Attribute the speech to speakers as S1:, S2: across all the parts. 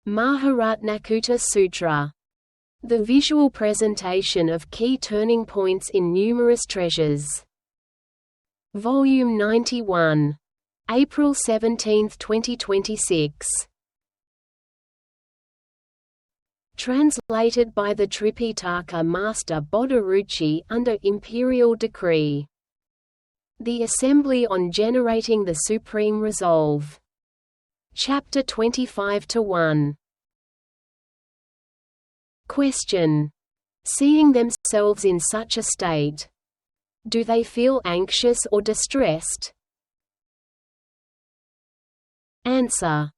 S1: Mahāratnakūṭa Sūtra. The visual presentation of key turning points in numerous treasures. Volume 91. April 17, 2026. Translated by the Tripitaka Master Bodhiruchi under Imperial Decree. The Assembly on Generating the Supreme Resolve. Chapter 25-1. Question. Seeing themselves in such a state, do they feel anxious or distressed? Answer.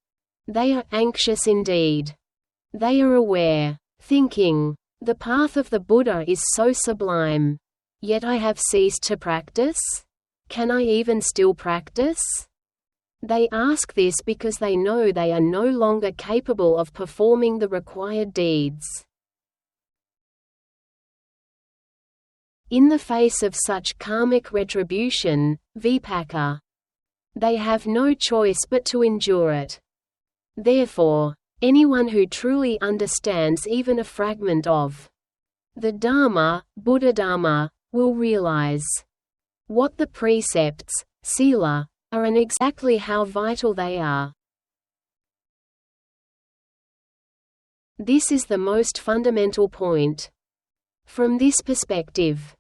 S1: They are anxious indeed. They are aware, thinking, "The path of the Buddha is so sublime. Yet I have ceased to practice? Can I even still practice?" They ask this because they know they are no longer capable of performing the required deeds. In the face of such karmic retribution, vipaka, they have no choice but to endure it. Therefore, anyone who truly understands even a fragment of the Dharma, Buddha-Dharma, will realize what the precepts, sila, are and exactly how vital they are. This is the most fundamental point. From this perspective,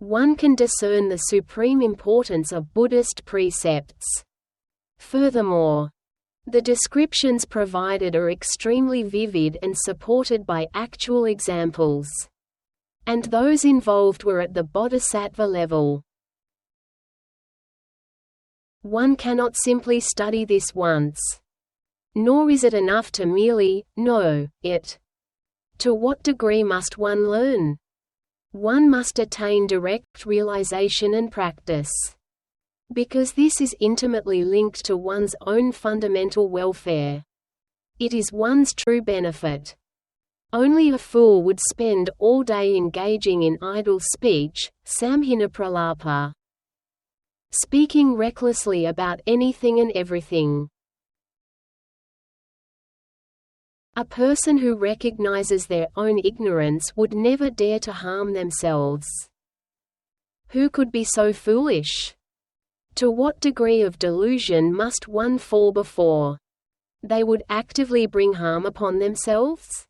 S1: one can discern the supreme importance of Buddhist precepts. Furthermore, the descriptions provided are extremely vivid and supported by actual examples. And those involved were at the bodhisattva level. One cannot simply study this once. Nor is it enough to merely know it. To what degree must one learn? One must attain direct realization and practice. Because this is intimately linked to one's own fundamental welfare. It is one's true benefit. Only a fool would spend all day engaging in idle speech, samhinapralapa. Speaking recklessly about anything and everything. A person who recognizes their own ignorance would never dare to harm themselves. Who could be so foolish? To what degree of delusion must one fall before they would actively bring harm upon themselves?